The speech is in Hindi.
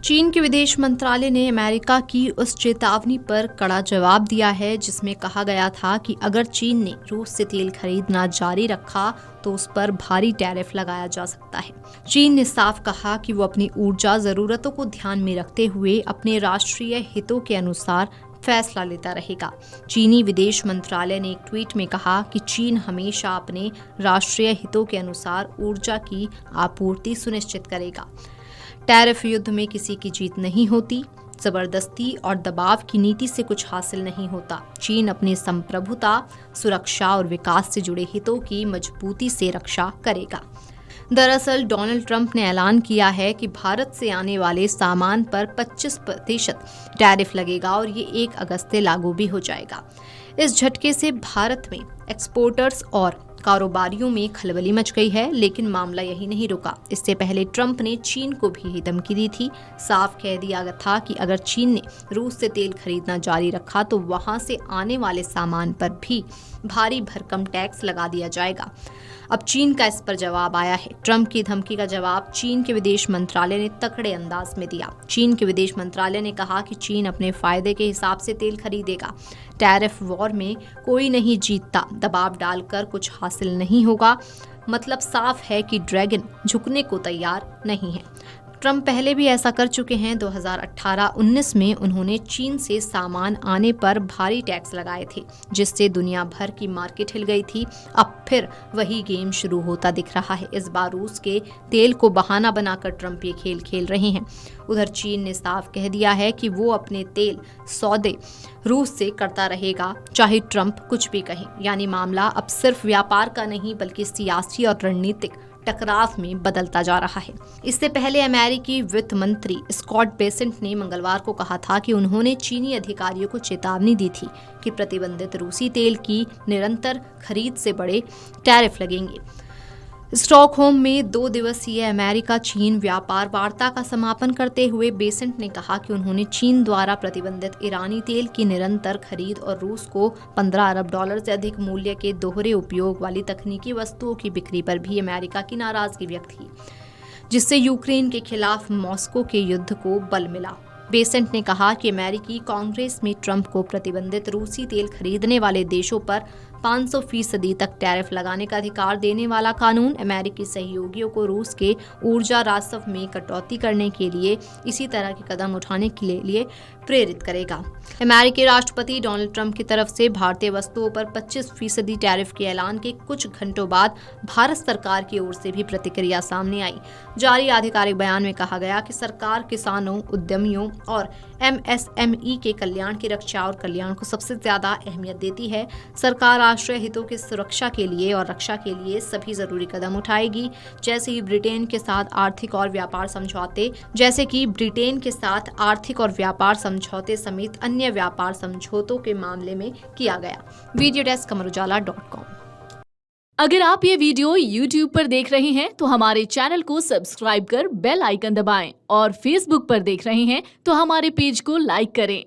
चीन के विदेश मंत्रालय ने अमेरिका की उस चेतावनी पर कड़ा जवाब दिया है जिसमें कहा गया था कि अगर चीन ने रूस से तेल खरीदना जारी रखा तो उस पर भारी टैरिफ लगाया जा सकता है। चीन ने साफ कहा कि वो अपनी ऊर्जा जरूरतों को ध्यान में रखते हुए अपने राष्ट्रीय हितों के अनुसार फैसला लेता रहेगा। चीनी विदेश मंत्रालय ने एक ट्वीट में कहा कि चीन हमेशा अपने राष्ट्रीय हितों के अनुसार ऊर्जा की आपूर्ति सुनिश्चित करेगा। टैरिफ युद्ध में किसी की जीत नहीं होती, जबरदस्ती और दबाव की नीति से कुछ हासिल नहीं होता। चीन अपनी संप्रभुता, सुरक्षा और विकास से जुड़े हितों की मजबूती से रक्षा करेगा। दरअसल डोनाल्ड ट्रंप ने ऐलान किया है कि भारत से आने वाले सामान पर 25% टैरिफ लगेगा और ये 1 अगस्त से लागू भी हो जाएगा। इस झटके से भारत में एक्सपोर्टर्स और कारोबारियों में खलबली मच गई है, लेकिन मामला यही नहीं रुका। इससे पहले ट्रंप ने चीन को भी धमकी दी थी। साफ कह दिया गया था कि अगर चीन ने रूस से तेल खरीदना जारी रखा तो वहां से आने वाले सामान पर भी भारी भरकम टैक्स लगा दिया जाएगा। अब चीन का इस पर जवाब आया है। ट्रंप की धमकी का जवाब चीन के विदेश मंत्रालय ने तगड़े अंदाज में दिया। चीन के विदेश मंत्रालय ने कहा कि चीन अपने फायदे के हिसाब से तेल खरीदेगा। टैरिफ वॉर में कोई नहीं जीतता, दबाव डालकर कुछ हासिल नहीं होगा। मतलब साफ है कि ड्रैगन झुकने को तैयार नहीं है। ट्रंप पहले भी ऐसा कर चुके हैं। 2018-19 में उन्होंने चीन से सामान आने पर भारी टैक्स लगाए थे, जिससे दुनिया भर की मार्केट हिल गई थी। अब फिर वही गेम शुरू होता दिख रहा है। इस बार रूस के तेल को बहाना बनाकर ट्रंप ये खेल खेल रहे हैं। उधर चीन ने साफ कह दिया है कि वो अपने तेल सौदे रूस से करता रहेगा, चाहे ट्रंप कुछ भी कहे। यानी मामला अब सिर्फ व्यापार का नहीं बल्कि सियासी और रणनीतिक टकराव में बदलता जा रहा है। इससे पहले अमेरिकी वित्त मंत्री स्कॉट बेसेंट ने मंगलवार को कहा था कि उन्होंने चीनी अधिकारियों को चेतावनी दी थी कि प्रतिबंधित रूसी तेल की निरंतर खरीद से बड़े टैरिफ लगेंगे। स्टॉकहोम में 2 दिवसीय अमेरिका चीन व्यापार वार्ता का समापन करते हुए बेसेंट ने कहा कि उन्होंने चीन द्वारा प्रतिबंधित ईरानी तेल की निरंतर खरीद और रूस को $15 अरब से अधिक मूल्य के दोहरे उपयोग वाली तकनीकी वस्तुओं की बिक्री पर भी अमेरिका की नाराजगी व्यक्त की, जिससे यूक्रेन के खिलाफ मॉस्को के युद्ध को बल मिला। बेसेंट ने कहा कि अमेरिकी कांग्रेस में ट्रंप को प्रतिबंधित रूसी तेल खरीदने वाले देशों पर 500% तक टैरिफ लगाने का अधिकार देने वाला कानून अमेरिकी सहयोगियों को रूस के ऊर्जा राजस्व में कटौती करने के लिए इसी तरह के कदम उठाने के लिए प्रेरित करेगा। अमेरिकी राष्ट्रपति डोनाल्ड ट्रंप की तरफ से भारतीय वस्तुओं पर 25% टैरिफ के ऐलान के कुछ घंटों बाद भारत सरकार की ओर से भी प्रतिक्रिया सामने आई। जारी आधिकारिक बयान में कहा गया कि सरकार किसानों, उद्यमियों और MSME के कल्याण की रक्षा और कल्याण को सबसे ज्यादा अहमियत देती है। सरकार राष्ट्रीय हितों की सुरक्षा के लिए और रक्षा के लिए सभी जरूरी कदम उठाएगी, जैसे कि ब्रिटेन के साथ आर्थिक और व्यापार समझौते समेत अन्य व्यापार समझौतों के मामले में किया गया। वीडियो डेस्क अमरउजाला.com। अगर आप ये वीडियो YouTube पर देख रहे हैं तो हमारे चैनल को सब्सक्राइब कर बेल आइकन दबाएं और Facebook पर देख रहे हैं तो हमारे पेज को लाइक करें।